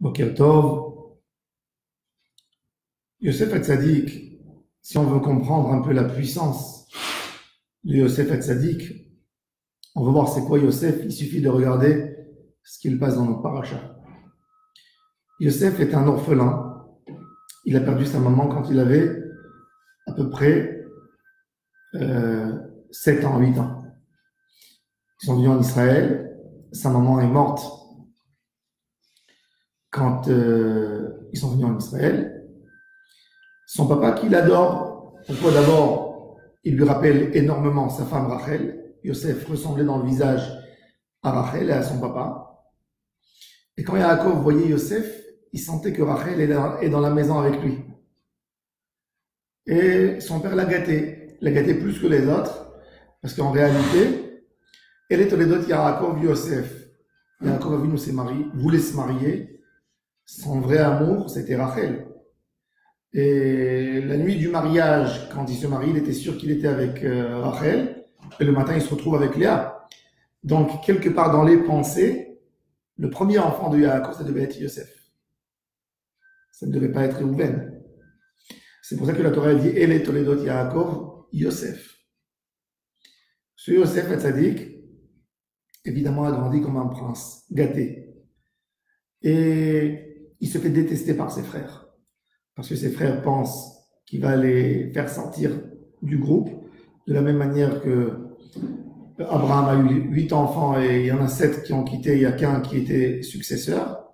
Boker Tov, Yosef Hatzadik, si on veut comprendre un peu la puissance de Yosef Hatzadik, on veut voir c'est quoi Yosef, il suffit de regarder ce qu'il passe dans notre paracha. Yosef est un orphelin, il a perdu sa maman quand il avait à peu près 7 ans, 8 ans. Ils sont venus en Israël, sa maman est morte quand ils sont venus en Israël. Son papa qu'il adore, pourquoi d'abord il lui rappelle énormément sa femme Rachel. Yosef ressemblait dans le visage à Rachel et à son papa. Et quand Yaakov voyait Yosef, il sentait que Rachel est dans la maison avec lui. Et son père l'a gâté plus que les autres, parce qu'en réalité, elle est Toledot Yaakov Yosef. Yaakov Avinu voulait se marier. Son vrai amour, c'était Rachel. Et la nuit du mariage, quand il se marie, il était sûr qu'il était avec Rachel. Et le matin, il se retrouve avec Léa. Donc, quelque part dans les pensées, le premier enfant de Yaakov, ça devait être Yosef. Ça ne devait pas être Reuven. C'est pour ça que la Torah dit « Ele Toledot Yaakov Yosef ». Ce Yosef Hatzadik, évidemment, a grandi comme un prince, gâté. Et il se fait détester par ses frères. Parce que ses frères pensent qu'il va les faire sortir du groupe, de la même manière que Abraham a eu 8 enfants et il y en a 7 qui ont quitté, il n'y a qu'un qui était successeur.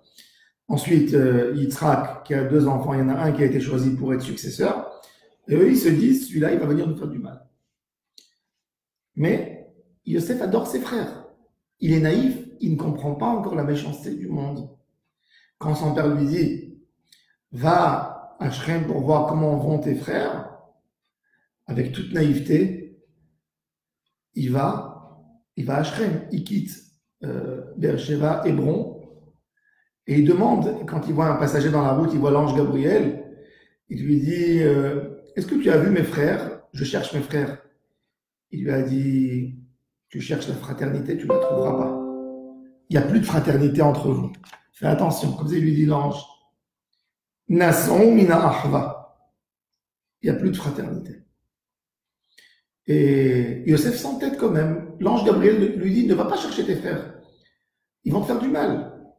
Ensuite, Yitzhak, qui a 2 enfants, il y en a un qui a été choisi pour être successeur. Et eux, ils se disent, celui-là, il va venir nous faire du mal. Mais Yosef adore ses frères. Il est naïf, il ne comprend pas encore la méchanceté du monde. Quand son père lui dit, va à Shrem pour voir comment vont tes frères, avec toute naïveté, il va à Shrem, il quitte Beersheba, Hébron, et il demande, quand il voit un passager dans la route, il voit l'ange Gabriel, il lui dit, est-ce que tu as vu mes frères? Je cherche mes frères. Il lui a dit, tu cherches la fraternité, tu ne la trouveras pas. Il n'y a plus de fraternité entre vous. Fais attention, comme ça il lui dit l'ange. Nason mina ahva. Il n'y a plus de fraternité. Et Yosef s'entête quand même. L'ange Gabriel lui dit, ne va pas chercher tes frères. Ils vont te faire du mal.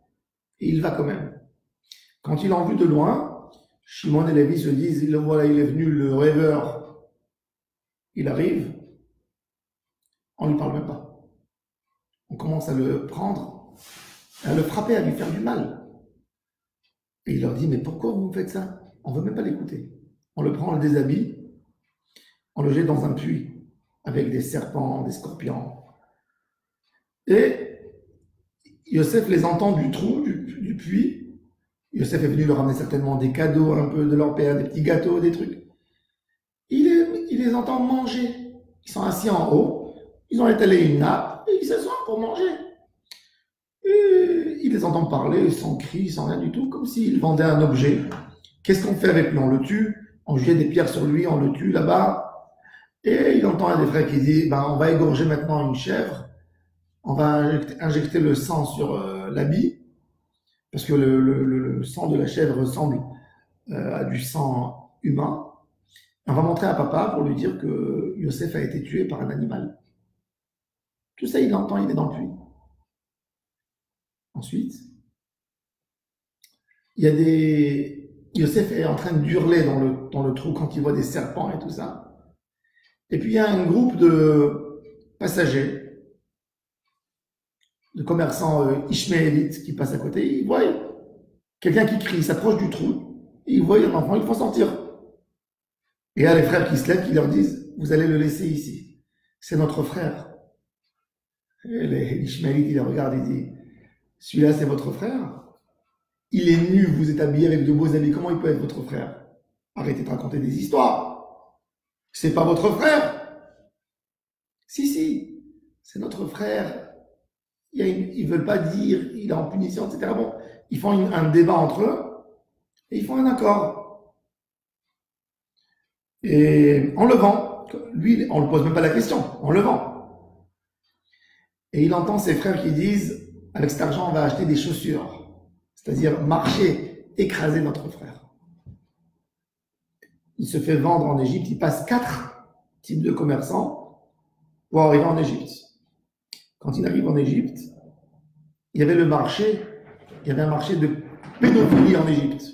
Et il va quand même. Quand il en vue de loin, Shimon et Lévi se disent, le voilà, il est venu, le rêveur. Il arrive. On ne lui parle même pas. On commence à le prendre, à le frapper, à lui faire du mal. Et il leur dit, mais pourquoi vous me faites ça? On ne veut même pas l'écouter. On le prend, on le déshabille, on le jette dans un puits avec des serpents, des scorpions. Et Yosef les entend du trou, du puits. Yosef est venu leur ramener certainement des cadeaux, un peu de leur père, des petits gâteaux, des trucs. Il les entend manger. Ils sont assis en haut, ils ont étalé une nappe et ils s'assoient pour manger. Et il les entend parler sans cri, sans rien du tout, comme s'il vendait un objet. Qu'est-ce qu'on fait avec lui? On le tue, on jette des pierres sur lui, on le tue là-bas. Et il entend un des frères qui dit, on va égorger maintenant une chèvre, on va injecter le sang sur l'habit, parce que le sang de la chèvre ressemble à du sang humain. On va montrer à papa pour lui dire que Yosef a été tué par un animal. Tout ça, il l'entend, il est dans le puits. Ensuite, Yosef est en train d'hurler dans le trou quand il voit des serpents et tout ça. Et puis il y a un groupe de passagers, de commerçants ishmaélites qui passent à côté. Ils voient quelqu'un qui crie, il s'approche du trou, et ils voient un enfant, il faut sortir. Et il y a les frères qui se lèvent, qui leur disent, vous allez le laisser ici. C'est notre frère. Et les ishmaélites, ils les regardent et disent, celui-là, c'est votre frère? Il est nu, vous êtes habillé avec de beaux habits, comment il peut être votre frère? Arrêtez de raconter des histoires. C'est pas votre frère? Si, c'est notre frère. Ils veulent pas dire, il est en punition, etc. Bon, ils font un débat entre eux, et ils font un accord. Et en le vend, lui, on ne pose même pas la question, en le vend. Et il entend ses frères qui disent, avec cet argent, on va acheter des chaussures. c'est-à-dire marcher, écraser notre frère. Il se fait vendre en Égypte, il passe 4 types de commerçants pour arriver en Égypte. Quand il arrive en Égypte, il y avait un marché de pédophilie en Égypte.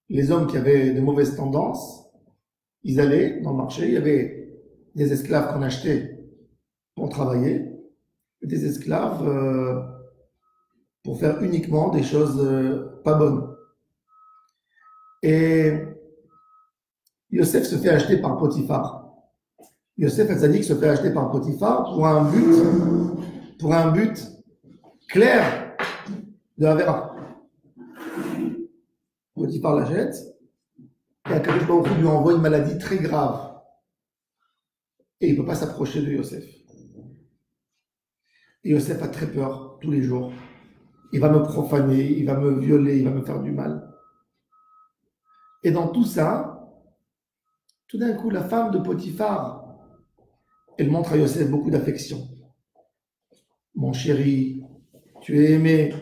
Les hommes qui avaient de mauvaises tendances, ils allaient dans le marché, il y avait des esclaves qu'on achetait pour travailler, et des esclaves pour faire uniquement des choses pas bonnes. Et Yosef se fait acheter par Potiphar. Yosef Hatzadik se fait acheter par Potiphar pour un but clair de Avera. Potiphar l'achète, et Akadosh Baruch Hu lui envoie une maladie très grave. Et il ne peut pas s'approcher de Yosef. Et Yosef a très peur tous les jours. Il va me profaner, il va me violer, il va me faire du mal. Et dans tout ça, tout d'un coup, la femme de Potiphar, elle montre à Yosef beaucoup d'affection. Mon chéri, tu es aimé.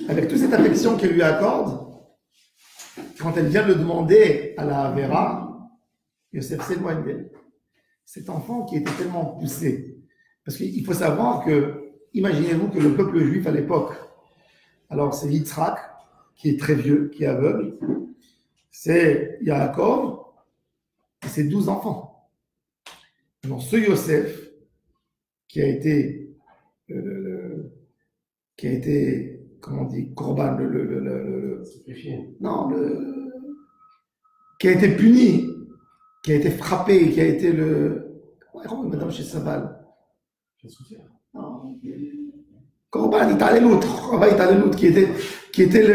Avec toute cette affection qu'elle lui accorde, quand elle vient le demander à la Avera, Yosef s'éloigne d'elle. Cet enfant qui était tellement poussé. Parce qu'il faut savoir que, imaginez-vous que le peuple juif à l'époque, alors c'est Yitzhak, qui est très vieux, qui est aveugle, c'est Yaakov, et ses 12 enfants. Alors ce Yosef, qui a été, comment on dit, Korban, qui a été puni, qui a été frappé, qui a été Madame chez Saval. Korban Italelut, qui était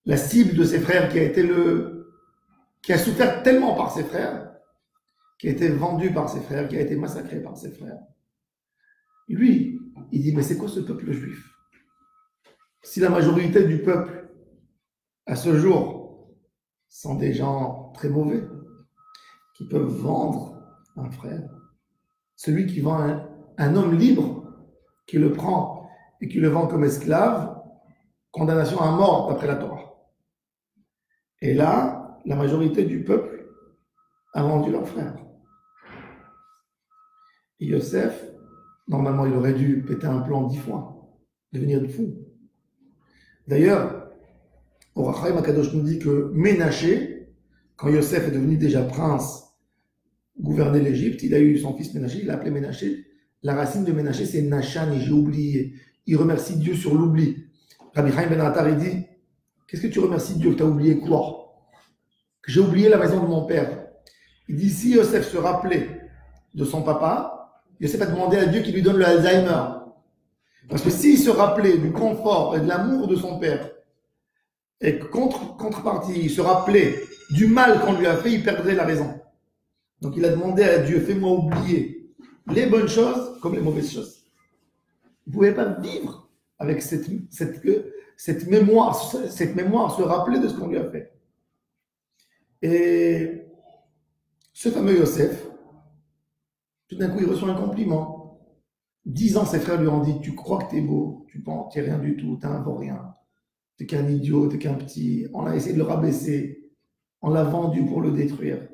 la cible de ses frères, qui a souffert tellement par ses frères, qui a été vendu par ses frères, qui a été massacré par ses frères. Lui, il dit, mais c'est quoi ce peuple juif? Si la majorité du peuple, à ce jour, sont des gens très mauvais, qui peuvent vendre un frère, celui qui vend un homme libre, qui le prend et qui le vend comme esclave, condamnation à mort d'après la Torah. Et là, la majorité du peuple a vendu leur frère. Et Yosef, normalement, il aurait dû péter un plomb 10 fois, devenir fou. D'ailleurs, au Rachaim Akadosh nous dit que Ménaché, quand Yosef est devenu déjà prince, gouverner l'Égypte, il a eu son fils Ménaché, il l'a appelé Ménaché. La racine de Ménaché, c'est Nachan, et j'ai oublié. Il remercie Dieu sur l'oubli. Rabbi Chaim Ben Attar, il dit, qu'est-ce que tu remercies Dieu que tu as oublié quoi? Que j'ai oublié la maison de mon père. Il dit, si Yosef se rappelait de son papa, Yosef a demandé à Dieu qu'il lui donne le Alzheimer. Parce que s'il se rappelait du confort et de l'amour de son père, et contrepartie, il se rappelait du mal qu'on lui a fait, il perdrait la raison. Donc il a demandé à Dieu, fais-moi oublier les bonnes choses comme les mauvaises choses. Vous ne pouvez pas vivre avec cette mémoire, se rappeler de ce qu'on lui a fait. Et ce fameux Yosef, tout d'un coup, il reçoit un compliment. 10 ans, ses frères lui ont dit, tu crois que tu es beau, tu n'es rien du tout, tu es un vaurien, tu n'es qu'un idiot, tu n'es qu'un petit. On a essayé de le rabaisser, on l'a vendu pour le détruire.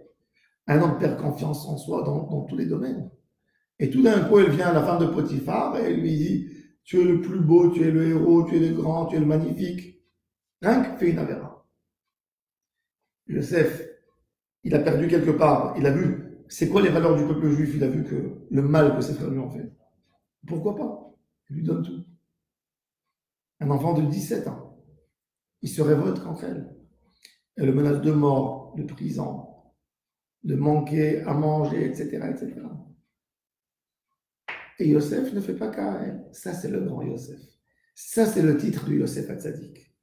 Un homme perd confiance en soi dans tous les domaines. Et tout d'un coup, elle vient à la femme de Potiphar et elle lui dit, tu es le plus beau, tu es le héros, tu es le grand, tu es le magnifique. Rien que fait une avéra. Yosef, il a perdu quelque part. Il a vu, c'est quoi les valeurs du peuple juif? Il a vu que le mal que ses frères lui ont fait. Pourquoi pas? Il lui donne tout. Un enfant de 17 ans. Il se révolte contre elle. Elle le menace de mort, de prison, de manquer à manger, etc., etc. Et Yosef ne fait pas qu'à elle. Ça, c'est le grand Yosef. Ça, c'est le titre du Yosef Hatzadik.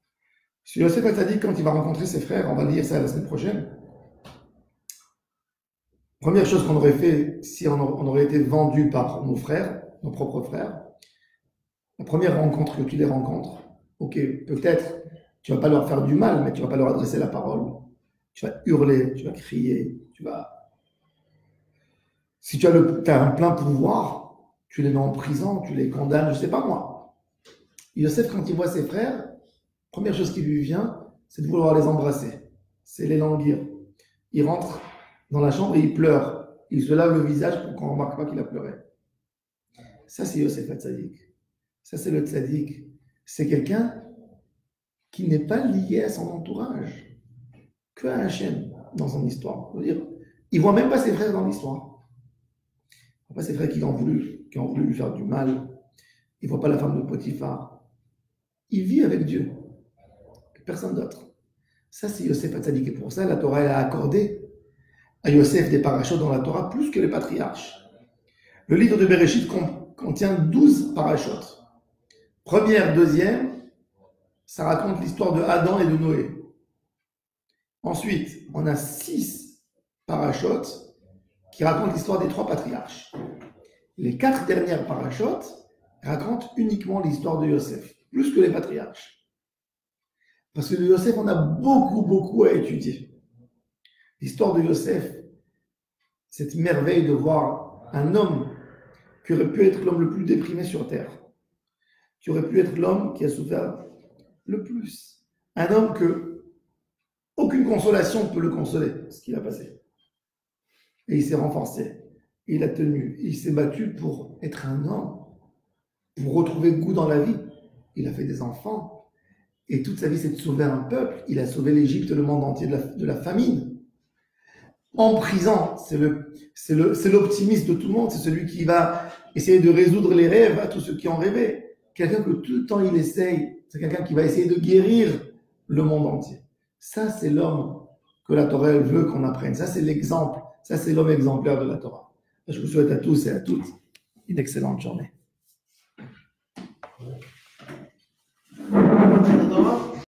Sur Yosef Hatzadik, quand il va rencontrer ses frères, on va lire ça la semaine prochaine. Première chose qu'on aurait fait si on aurait été vendu par nos frères, nos propres frères, la première rencontre que tu les rencontres, ok, peut-être tu ne vas pas leur faire du mal, mais tu ne vas pas leur adresser la parole. Tu vas hurler, tu vas crier, si tu as un plein pouvoir, tu les mets en prison, tu les condamnes, je ne sais pas moi. Yosef, quand il voit ses frères, première chose qui lui vient, c'est de vouloir les embrasser. C'est les languir. Il rentre dans la chambre et il pleure. Il se lave le visage pour qu'on ne remarque pas qu'il a pleuré. Ça, c'est Yosef Hatzadik. Ça, c'est le Tzadik. C'est quelqu'un qui n'est pas lié à son entourage, que à Hachem dans son histoire. C'est-à-dire, il ne voit même pas ses frères dans l'histoire. Il ne voit pas ses frères qui ont voulu lui faire du mal. Il ne voit pas la femme de Potiphar. Il vit avec Dieu. Personne d'autre. Ça, c'est Yosef Hatzadik. Et pour ça, la Torah elle a accordé à Yosef des parachutes dans la Torah plus que les patriarches. Le livre de Bereshit contient 12 parachutes. Première, deuxième, ça raconte l'histoire de Adam et de Noé. Ensuite, on a 6 parachutes qui racontent l'histoire des 3 patriarches. Les 4 dernières parachutes racontent uniquement l'histoire de Yosef, plus que les patriarches. Parce que de Yosef, on a beaucoup à étudier. L'histoire de Yosef, cette merveille de voir un homme qui aurait pu être l'homme le plus déprimé sur terre, qui aurait pu être l'homme qui a souffert le plus. Un homme que aucune consolation ne peut le consoler, ce qu'il a passé. Et il s'est renforcé, il a tenu, il s'est battu pour être un homme, pour retrouver goût dans la vie. Il a fait des enfants, et toute sa vie c'est de sauver un peuple. Il a sauvé l'Égypte, le monde entier de la famine. En prison, c'est l'optimiste de tout le monde, c'est celui qui va essayer de résoudre les rêves à tous ceux qui ont rêvé. Quelqu'un que tout le temps il essaye, c'est quelqu'un qui va essayer de guérir le monde entier. Ça, c'est l'homme que la Torah elle veut qu'on apprenne. Ça, c'est l'exemple. Ça, c'est l'homme exemplaire de la Torah. Je vous souhaite à tous et à toutes une excellente journée.